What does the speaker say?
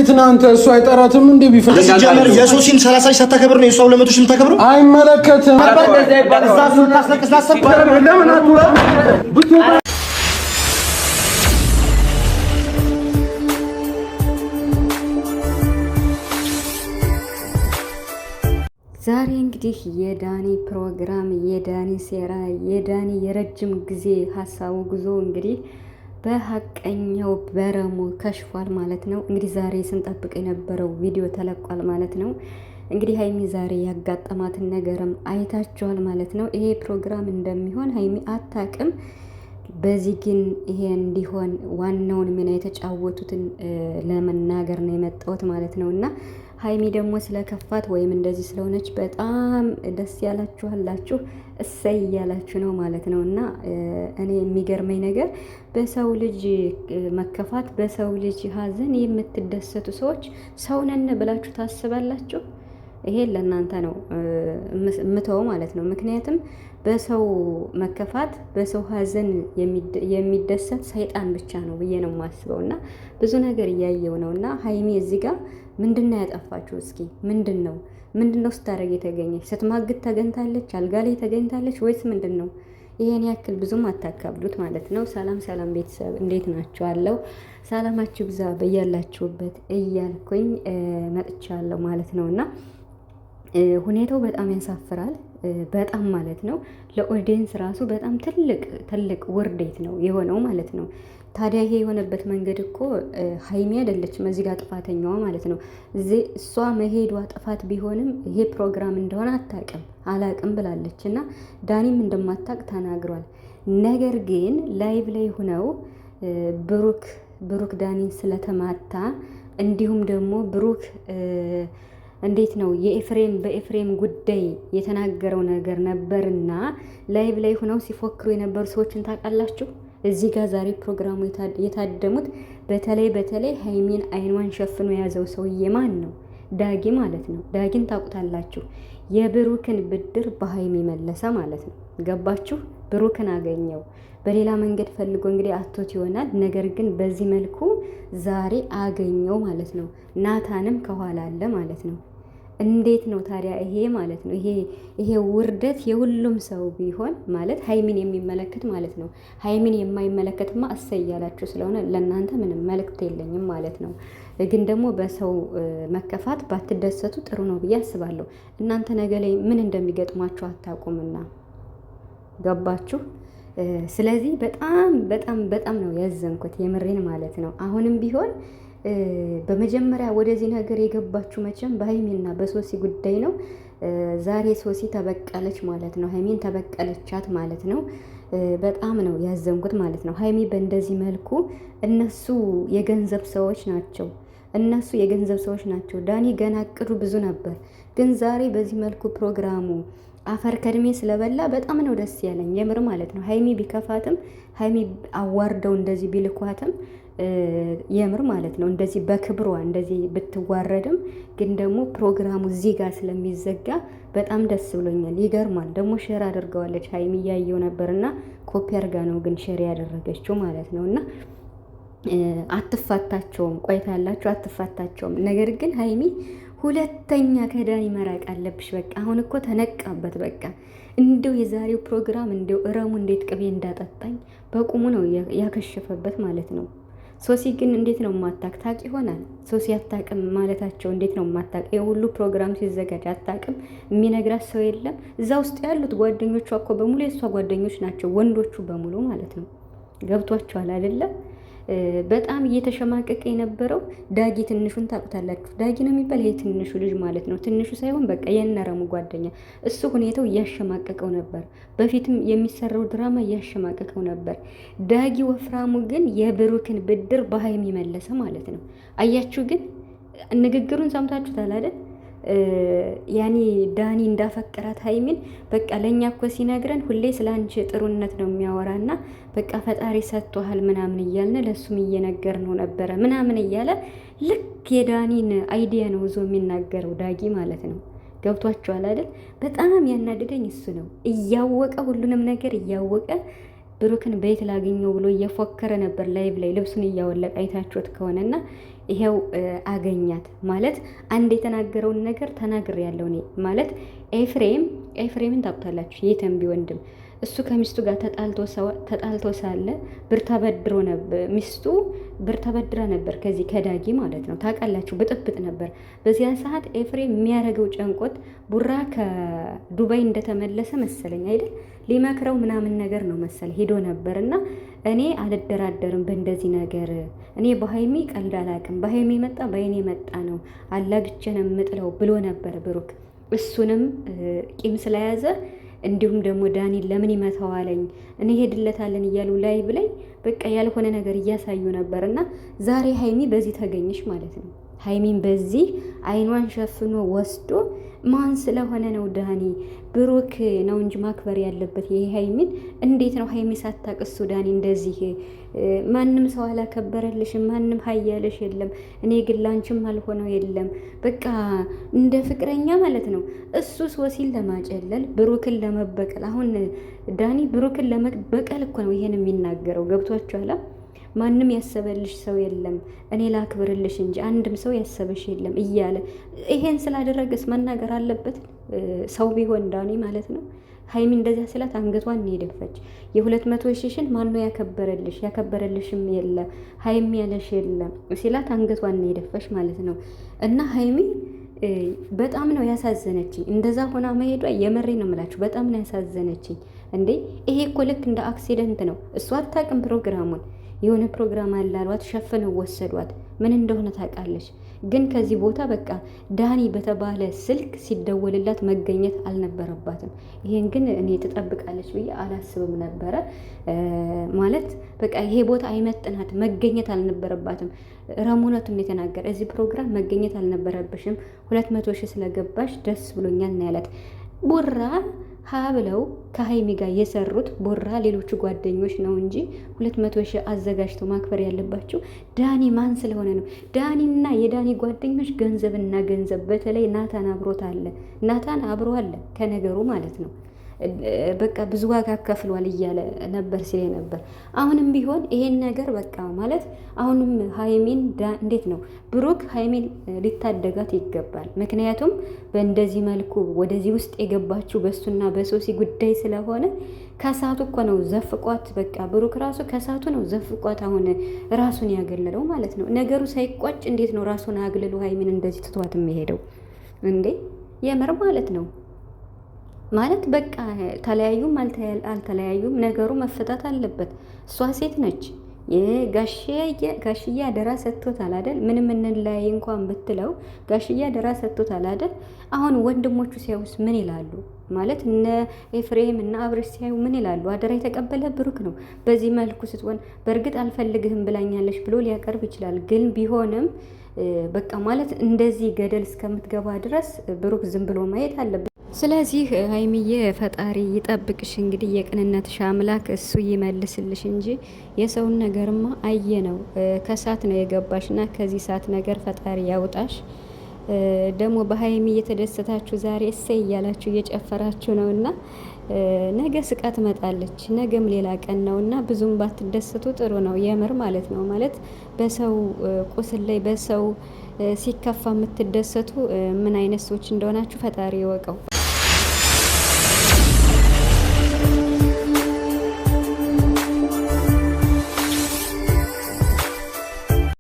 ትናንት እሱ አይጠራትም እንዴ? ቢፈልግ ጀመር የሶሲን 30 ሺህ ሳታከብር ነው የሷው 200 ሺህ የምታከብረው? አይመለከትም። ዛሬ እንግዲህ የዳኒ ፕሮግራም፣ የዳኒ ሴራ፣ የዳኒ የረጅም ጊዜ ሀሳቡ ጉዞ እንግዲህ በሀቀኛው በረሙ ከሽፏል ማለት ነው። እንግዲህ ዛሬ ስንጠብቅ የነበረው ቪዲዮ ተለቋል ማለት ነው። እንግዲህ ሀይሚ ዛሬ ያጋጠማትን ነገርም አይታችኋል ማለት ነው። ይሄ ፕሮግራም እንደሚሆን ሀይሚ አታቅም። በዚህ ግን ይሄ እንዲሆን ዋናውን ሚና የተጫወቱትን ለመናገር ነው የመጣሁት ማለት ነው። እና ሀይሚ ደግሞ ስለከፋት ወይም እንደዚህ ስለሆነች በጣም ደስ ያላችኋላችሁ እሰይ እያላችሁ ነው ማለት ነው። እና እኔ የሚገርመኝ ነገር በሰው ልጅ መከፋት፣ በሰው ልጅ ሀዘን የምትደሰቱ ሰዎች ሰው ነን ብላችሁ ታስባላችሁ? ይሄ ለእናንተ ነው የምተው ማለት ነው። ምክንያቱም በሰው መከፋት በሰው ሀዘን የሚደሰት ሰይጣን ብቻ ነው ብዬ ነው የማስበው። እና ብዙ ነገር እያየው ነው። እና ሀይሚ እዚህ ጋር ምንድን ነው ያጠፋችሁ? እስኪ ምንድን ነው ስታደርግ የተገኘች? ስትማግጥ ተገኝታለች? አልጋ ላይ ተገኝታለች ወይስ ምንድን ነው? ይሄን ያክል ብዙም አታካብዱት ማለት ነው። ሰላም ሰላም ቤተሰብ እንዴት ናችሁ? አለው ሰላማችሁ ብዛ በያላችሁበት እያልኩኝ መጥቻለሁ ማለት ነው። እና ሁኔታው በጣም ያሳፍራል። በጣም ማለት ነው። ለኦዲየንስ ራሱ በጣም ትልቅ ውርዴት ነው የሆነው ማለት ነው። ታዲያ ይሄ የሆነበት መንገድ እኮ ሀይሚ አይደለችም እዚህ ጋር ጥፋተኛዋ ማለት ነው። እሷ መሄዷ ጥፋት ቢሆንም ይሄ ፕሮግራም እንደሆነ አላቅም ብላለች እና ዳኒም እንደማታቅ ተናግሯል። ነገር ግን ላይቭ ላይ ሆነው ብሩክ ዳኒን ስለተማታ እንዲሁም ደግሞ ብሩክ እንዴት ነው በኤፍሬም ጉዳይ የተናገረው ነገር ነበርና ላይቭ ላይ ሆነው ሲፎክሩ የነበሩ ሰዎችን ታውቃላችሁ። እዚህ ጋር ዛሬ ፕሮግራሙ የታደሙት በተለይ ሀይሚን አይኗን ሸፍኖ የያዘው ሰውዬ ማን ነው? ዳጊ ማለት ነው። ዳጊን ታውቁታላችሁ። የብሩክን ብድር በሀይሚ መለሰ ማለት ነው። ገባችሁ? ብሩክን አገኘው። በሌላ መንገድ ፈልጎ እንግዲህ አቶት ይሆናል። ነገር ግን በዚህ መልኩ ዛሬ አገኘው ማለት ነው። ናታንም ከኋላ አለ ማለት ነው። እንዴት ነው ታዲያ ይሄ ማለት ነው? ይሄ ውርደት የሁሉም ሰው ቢሆን ማለት ሀይሚን የሚመለከት ማለት ነው። ሀይሚን የማይመለከትማ እሰይ እያላችሁ ስለሆነ ለእናንተ ምንም መልእክት የለኝም ማለት ነው። ግን ደግሞ በሰው መከፋት ባትደሰቱ ጥሩ ነው ብዬ አስባለሁ። እናንተ ነገ ላይ ምን እንደሚገጥማችሁ አታውቁምና ገባችሁ? ስለዚህ በጣም ነው ያዘንኩት የምሬን ማለት ነው። አሁንም ቢሆን በመጀመሪያ ወደዚህ ነገር የገባችሁ መቼም በሀይሚና በሶሲ ጉዳይ ነው። ዛሬ ሶሲ ተበቀለች ማለት ነው። ሀይሚን ተበቀለቻት ማለት ነው። በጣም ነው ያዘንኩት ማለት ነው። ሀይሚ በእንደዚህ መልኩ እነሱ የገንዘብ ሰዎች ናቸው። ዳኒ ገና እቅዱ ብዙ ነበር፣ ግን ዛሬ በዚህ መልኩ ፕሮግራሙ አፈር ከድሜ ስለበላ በጣም ነው ደስ ያለኝ የምር ማለት ነው። ሀይሚ ቢከፋትም ሀይሚ አዋርደው እንደዚህ ቢልኳትም የምር ማለት ነው እንደዚህ በክብሯ እንደዚህ ብትዋረድም ግን ደግሞ ፕሮግራሙ እዚህ ጋር ስለሚዘጋ በጣም ደስ ብሎኛል። ይገርማል ደግሞ ሼር አድርገዋለች ሀይሚ እያየው ነበርና ኮፒ አድርጋ ነው ግን ሼር ያደረገችው ማለት ነው። እና አትፋታቸውም፣ ቆይታ ያላችሁ አትፋታቸውም። ነገር ግን ሀይሚ ሁለተኛ ከዳኒ መራቅ አለብሽ። በቃ አሁን እኮ ተነቃበት። በቃ እንደው የዛሬው ፕሮግራም እንደው እረሙ እንዴት ቅቤ እንዳጠጣኝ በቁሙ ነው ያከሸፈበት ማለት ነው። ሶሲ ግን እንዴት ነው ማታቅ? ታቂ ይሆናል ሶሲ አታቅም ማለታቸው እንዴት ነው ማታቅ? የሁሉ ፕሮግራም ሲዘጋጅ አታቅም? የሚነግራት ሰው የለም። እዛ ውስጥ ያሉት ጓደኞቿ እኮ በሙሉ የእሷ ጓደኞች ናቸው፣ ወንዶቹ በሙሉ ማለት ነው። ገብቷቸዋል አይደለም? በጣም እየተሸማቀቀ የነበረው ዳጊ ትንሹን ታውቁታላችሁ። ዳጊ ነው የሚባል ይሄ ትንሹ ልጅ ማለት ነው። ትንሹ ሳይሆን በቃ የነረሙ ጓደኛ እሱ ሁኔታው እያሸማቀቀው ነበር። በፊትም የሚሰራው ድራማ እያሸማቀቀው ነበር። ዳጊ ወፍራሙ ግን የብሩክን ብድር በሀይሚ መለሰ ማለት ነው። አያችሁ ግን ንግግሩን ሰምታችሁታል አይደል? ያኔ ዳኒ እንዳፈቀራት ሀይሚን በቃ ለኛ እኮ ሲነግረን ሁሌ ስለ አንቺ ጥሩነት ነው የሚያወራና በቃ ፈጣሪ ሰጥቷል ምናምን እያልን ለሱም እየነገር ነው ነበረ ምናምን እያለ ልክ የዳኒን አይዲያ ነው ዞ የሚናገረው ዳጊ ማለት ነው። ገብቷችኋል አይደል? በጣም ያናደደኝ እሱ ነው። እያወቀ ሁሉንም ነገር እያወቀ ብሩክን ቤት ላገኘው ብሎ እየፎከረ ነበር ላይቭ ላይ ልብሱን እያወለቀ አይታችሁት ከሆነና ይሄው አገኛት ማለት አንድ የተናገረውን ነገር ተናግሬያለሁ እኔ ማለት ኤፍሬምን ታውቁታላችሁ የተንቢ ወንድም እሱ ከሚስቱ ጋር ተጣልቶ ሳለ ብር ተበድሮ ነበር። ሚስቱ ብር ተበድራ ነበር ከዚህ ከዳጊ ማለት ነው። ታውቃላችሁ ብጥብጥ ነበር በዚያን ሰዓት። ኤፍሬም የሚያደርገው ጨንቆት ቡራ ከዱባይ እንደተመለሰ መሰለኝ አይደል ሊመክረው ምናምን ነገር ነው መሰል ሄዶ ነበር። እና እኔ አልደራደርም በእንደዚህ ነገር እኔ በሀይሚ ቀልድ አላውቅም፣ በሀይሚ መጣ በአይኔ መጣ ነው አላግቼን የምጥለው ብሎ ነበር ብሩክ። እሱንም ቂም ስለያዘ እንዲሁም ደግሞ ዳኒን ለምን ይመታዋለኝ እኔ ሄድለታለን እያሉ ላይ ብላይ በቃ ያልሆነ ነገር እያሳዩ ነበር። እና ዛሬ ሀይሚ በዚህ ተገኘች ማለት ነው። ሀይሚን በዚህ አይኗን ሸፍኖ ወስዶ ማን ስለሆነ ነው ዳኒ ብሩክ ነው እንጂ ማክበር ያለበት ይሄ ሀይሚን እንዴት ነው ሀይሚ ሳታቅሱ ዳኒ እንደዚህ ማንም ሰው አላከበረልሽም፣ ማንም ሀያለሽ የለም፣ እኔ ግን ላንቺም አልሆነው የለም በቃ እንደ ፍቅረኛ ማለት ነው። እሱ ሶሲን ለማጨለል ብሩክን ለመበቀል አሁን ዳኒ ብሩክን ለመበቀል እኮ ነው ይሄን የሚናገረው ገብቷችኋል? ማንም ያሰበልሽ ሰው የለም እኔ ላክብርልሽ እንጂ አንድም ሰው ያሰበሽ የለም እያለ ይሄን ስላደረገስ መናገር አለበት ሰው ቢሆን ዳኒ ማለት ነው። ሀይሚ እንደዚያ ስላት አንገቷን የደፈች የ200,000 ማነው ያከበረልሽ? ያከበረልሽም የለ ሀይሚ ያለሽ የለም ሲላት አንገቷን የደፈች ማለት ነው። እና ሀይሚ በጣም ነው ያሳዘነችኝ እንደዛ ሆና መሄዷ። የመሬ ነው የምላችሁ በጣም ነው ያሳዘነችኝ። እንዴ ይሄ እኮ ልክ እንደ አክሲደንት ነው። እሷ አታውቅም ፕሮግራሙን የሆነ ፕሮግራም አላሏት ሸፍነው ወሰዷት። ምን እንደሆነ ታውቃለች። ግን ከዚህ ቦታ በቃ ዳኒ በተባለ ስልክ ሲደወልላት መገኘት አልነበረባትም። ይሄን ግን እኔ ትጠብቃለች ብዬ አላስብም ነበረ። ማለት በቃ ይሄ ቦታ አይመጥናት መገኘት አልነበረባትም። ረሙነቱን የተናገረ እዚህ ፕሮግራም መገኘት አልነበረብሽም 200,000 ስለገባሽ ደስ ብሎኛል ነው ያላት። ቡራ ሀ ብለው ከሀይሚ ጋር የሰሩት ቡራ ሌሎቹ ጓደኞች ነው እንጂ 200,000 አዘጋጅተው ማክበር ያለባቸው ዳኒ ማን ስለሆነ ነው። ዳኒና የዳኒ ጓደኞች ገንዘብና ገንዘብ በተለይ ናታን አብሮት አለ። ናታን አብሮ አለ ከነገሩ ማለት ነው። በቃ ብዙ ዋጋ ከፍሏል እያለ ነበር ሲል ነበር። አሁንም ቢሆን ይሄን ነገር በቃ ማለት አሁንም ሀይሚን እንዴት ነው ብሩክ ሀይሚን ሊታደጋት ይገባል። ምክንያቱም በእንደዚህ መልኩ ወደዚህ ውስጥ የገባችው በሱና በሶሲ ጉዳይ ስለሆነ ከሳቱ እኮ ነው ዘፍቋት። በቃ ብሩክ ራሱ ከሳቱ ነው ዘፍቋት አሁን ራሱን ያገለለው ማለት ነው። ነገሩ ሳይቋጭ እንዴት ነው ራሱን አግልሎ ሀይሚን እንደዚህ ትቷት የሚሄደው እንዴ? የምር ማለት ነው ማለት በቃ ተለያዩም አልተለያዩም ነገሩ መፈታት አለበት። እሷ ሴት ነች። ጋሽዬ አደራ ሰጥቶታል አይደል? ምንም እንለያይ እንኳን ብትለው ጋሽዬ አደራ ሰጥቶታል አይደል? አሁን ወንድሞቹ ሲያዩስ ምን ይላሉ? ማለት እነ ኤፍሬም እና አብርሽ ሲያዩ ምን ይላሉ? አደራ የተቀበለ ብሩክ ነው። በዚህ መልኩ ስትሆን በእርግጥ አልፈልግህም ብላኛለች ብሎ ሊያቀርብ ይችላል። ግን ቢሆንም በቃ ማለት እንደዚህ ገደል እስከምትገባ ድረስ ብሩክ ዝም ብሎ ማየት አለበት። ስለዚህ ሀይሚዬ ፈጣሪ ይጠብቅሽ። እንግዲህ የቅንነትሽ አምላክ እሱ ይመልስልሽ እንጂ የሰውን ነገርማ አየ ነው። ከሳት ነው የገባሽና ከዚህ ሳት ነገር ፈጣሪ ያውጣሽ። ደግሞ በሀይሚ እየተደሰታችሁ ዛሬ እሰይ እያላችሁ እየጨፈራችሁ ነውና ነገ ስቃ ትመጣለች። ነገም ሌላ ቀን ነውና ብዙም ባትደሰቱ ጥሩ ነው። የምር ማለት ነው። ማለት በሰው ቁስል ላይ በሰው ሲከፋ የምትደሰቱ ምን አይነት ሰዎች እንደሆናችሁ ፈጣሪ ይወቀው።